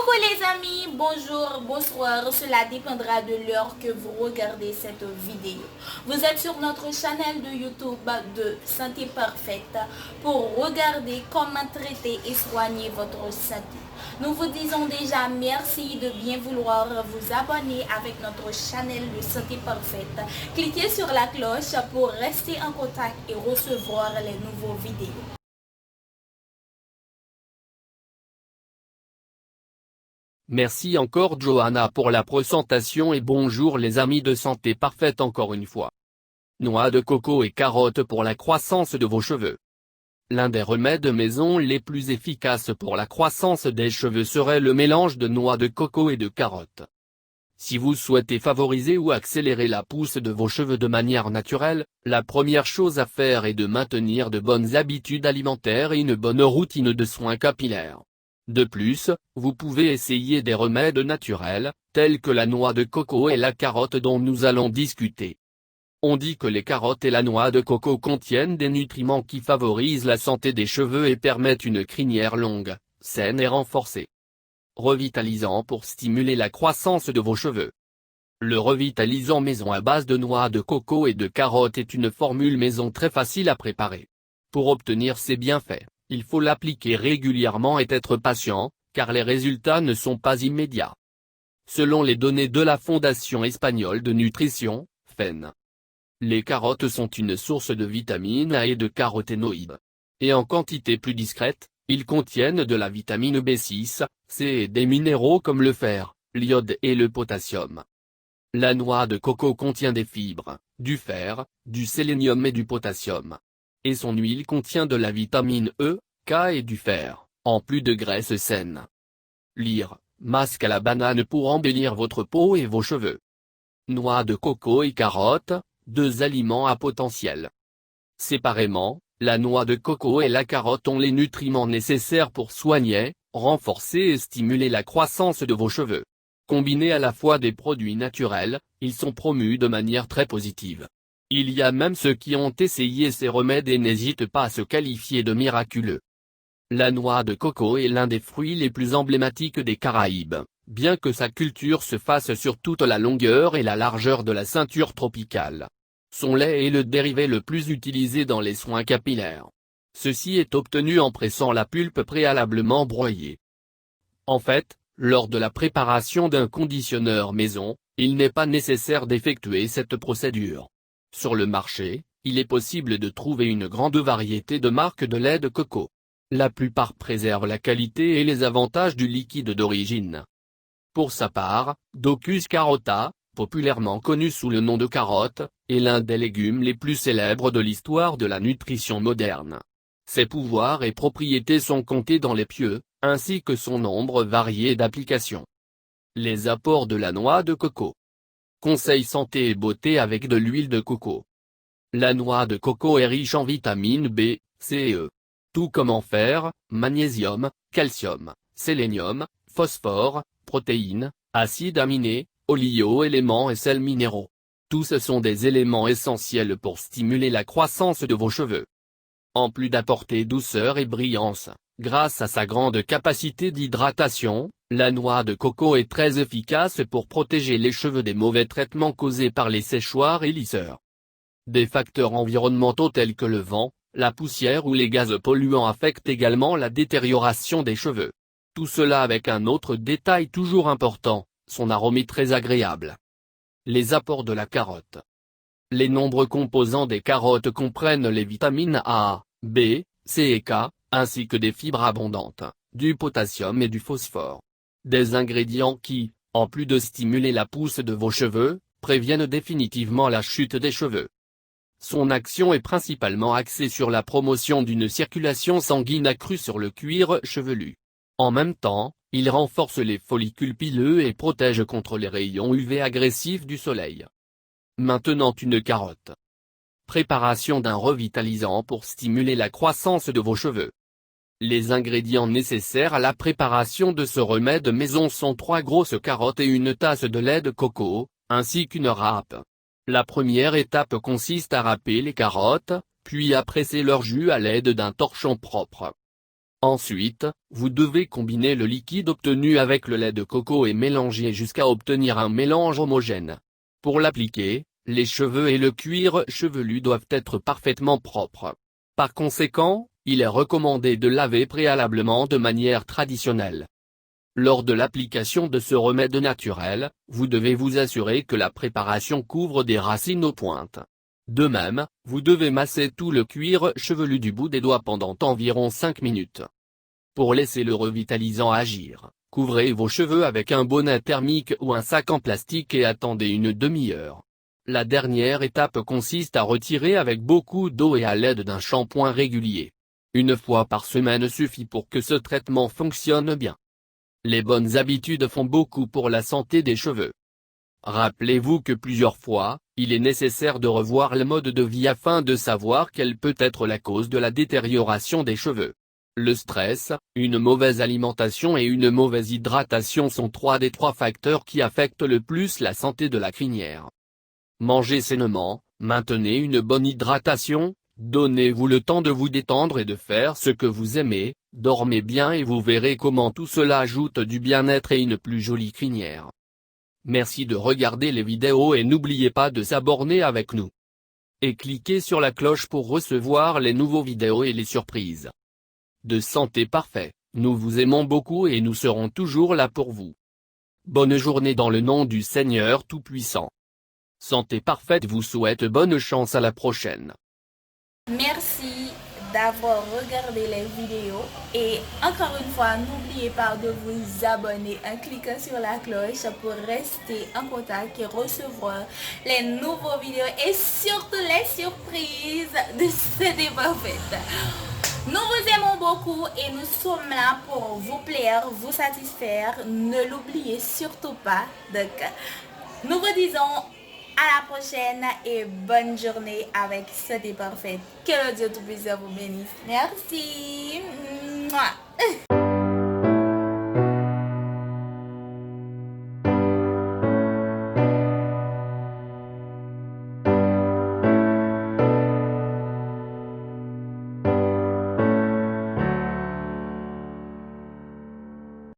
Coucou les amis, bonjour, bonsoir, cela dépendra de l'heure que vous regardez cette vidéo. Vous êtes sur notre chaîne de YouTube de Santé Parfaite pour regarder comment traiter et soigner votre santé. Nous vous disons déjà merci de bien vouloir vous abonner avec notre chaîne de Santé Parfaite. Cliquez sur la cloche pour rester en contact et recevoir les nouveaux vidéos. Merci encore Johanna pour la présentation et bonjour les amis de Santé Parfaite encore une fois. Noix de coco et carottes pour la croissance de vos cheveux. L'un des remèdes maison les plus efficaces pour la croissance des cheveux serait le mélange de noix de coco et de carottes. Si vous souhaitez favoriser ou accélérer la pousse de vos cheveux de manière naturelle, la première chose à faire est de maintenir de bonnes habitudes alimentaires et une bonne routine de soins capillaires. De plus, vous pouvez essayer des remèdes naturels, tels que la noix de coco et la carotte dont nous allons discuter. On dit que les carottes et la noix de coco contiennent des nutriments qui favorisent la santé des cheveux et permettent une crinière longue, saine et renforcée. Revitalisant pour stimuler la croissance de vos cheveux. Le revitalisant maison à base de noix de coco et de carottes est une formule maison très facile à préparer. Pour obtenir ses bienfaits, il faut l'appliquer régulièrement et être patient, car les résultats ne sont pas immédiats. Selon les données de la Fondation espagnole de nutrition, FEN, les carottes sont une source de vitamine A et de caroténoïdes. Et en quantité plus discrète, ils contiennent de la vitamine B6, C et des minéraux comme le fer, l'iode et le potassium. La noix de coco contient des fibres, du fer, du sélénium et du potassium. Et son huile contient de la vitamine E, K et du fer, en plus de graisses saines. Lire, masque à la banane pour embellir votre peau et vos cheveux. Noix de coco et carottes, deux aliments à potentiel. Séparément, la noix de coco et la carotte ont les nutriments nécessaires pour soigner, renforcer et stimuler la croissance de vos cheveux. Combinés à la fois des produits naturels, ils sont promus de manière très positive. Il y a même ceux qui ont essayé ces remèdes et n'hésitent pas à se qualifier de miraculeux. La noix de coco est l'un des fruits les plus emblématiques des Caraïbes, bien que sa culture se fasse sur toute la longueur et la largeur de la ceinture tropicale. Son lait est le dérivé le plus utilisé dans les soins capillaires. Ceci est obtenu en pressant la pulpe préalablement broyée. En fait, lors de la préparation d'un conditionneur maison, il n'est pas nécessaire d'effectuer cette procédure. Sur le marché, il est possible de trouver une grande variété de marques de lait de coco. La plupart préservent la qualité et les avantages du liquide d'origine. Pour sa part, Docus carota, populairement connu sous le nom de carotte, est l'un des légumes les plus célèbres de l'histoire de la nutrition moderne. Ses pouvoirs et propriétés sont comptés dans les pieux, ainsi que son nombre varié d'applications. Les apports de la noix de coco. Conseil santé et beauté avec de l'huile de coco. La noix de coco est riche en vitamines B, C et E. Tout comme en fer, magnésium, calcium, sélénium, phosphore, protéines, acides aminés, oligo-éléments et sels minéraux. Tous sont des éléments essentiels pour stimuler la croissance de vos cheveux. En plus d'apporter douceur et brillance, grâce à sa grande capacité d'hydratation, la noix de coco est très efficace pour protéger les cheveux des mauvais traitements causés par les séchoirs et lisseurs. Des facteurs environnementaux tels que le vent, la poussière ou les gaz polluants affectent également la détérioration des cheveux. Tout cela avec un autre détail toujours important, son arôme est très agréable. Les apports de la carotte. Les nombreux composants des carottes comprennent les vitamines A, B, C et K, ainsi que des fibres abondantes, du potassium et du phosphore. Des ingrédients qui, en plus de stimuler la pousse de vos cheveux, préviennent définitivement la chute des cheveux. Son action est principalement axée sur la promotion d'une circulation sanguine accrue sur le cuir chevelu. En même temps, il renforce les follicules pileux et protège contre les rayons UV agressifs du soleil. Maintenant une carotte. Préparation d'un revitalisant pour stimuler la croissance de vos cheveux. Les ingrédients nécessaires à la préparation de ce remède maison sont 3 grosses carottes et une tasse de lait de coco, ainsi qu'une râpe. La première étape consiste à râper les carottes, puis à presser leur jus à l'aide d'un torchon propre. Ensuite, vous devez combiner le liquide obtenu avec le lait de coco et mélanger jusqu'à obtenir un mélange homogène. Pour l'appliquer, les cheveux et le cuir chevelu doivent être parfaitement propres. Par conséquent, il est recommandé de laver préalablement de manière traditionnelle. Lors de l'application de ce remède naturel, vous devez vous assurer que la préparation couvre des racines aux pointes. De même, vous devez masser tout le cuir chevelu du bout des doigts pendant environ 5 minutes. Pour laisser le revitalisant agir, couvrez vos cheveux avec un bonnet thermique ou un sac en plastique et attendez une demi-heure. La dernière étape consiste à retirer avec beaucoup d'eau et à l'aide d'un shampoing régulier. Une fois par semaine suffit pour que ce traitement fonctionne bien. Les bonnes habitudes font beaucoup pour la santé des cheveux. Rappelez-vous que plusieurs fois, il est nécessaire de revoir le mode de vie afin de savoir quelle peut être la cause de la détérioration des cheveux. Le stress, une mauvaise alimentation et une mauvaise hydratation sont 3 des 3 facteurs qui affectent le plus la santé de la crinière. Mangez sainement, maintenez une bonne hydratation, donnez-vous le temps de vous détendre et de faire ce que vous aimez, dormez bien et vous verrez comment tout cela ajoute du bien-être et une plus jolie crinière. Merci de regarder les vidéos et n'oubliez pas de s'abonner avec nous. Et cliquez sur la cloche pour recevoir les nouveaux vidéos et les surprises. De santé parfait, nous vous aimons beaucoup et nous serons toujours là pour vous. Bonne journée dans le nom du Seigneur Tout-Puissant. Santé parfaite vous souhaite bonne chance à la prochaine. Merci d'avoir regardé les vidéos et encore une fois, n'oubliez pas de vous abonner en cliquant sur la cloche pour rester en contact et recevoir les nouveaux vidéos et surtout les surprises de Santé Parfaite. Nous vous aimons beaucoup et nous sommes là pour vous plaire, vous satisfaire. Ne l'oubliez surtout pas. Donc, nous vous disons à la prochaine et bonne journée avec Santé Parfaite. Que le Dieu Tout-Puissant vous bénisse. Merci. Mouah.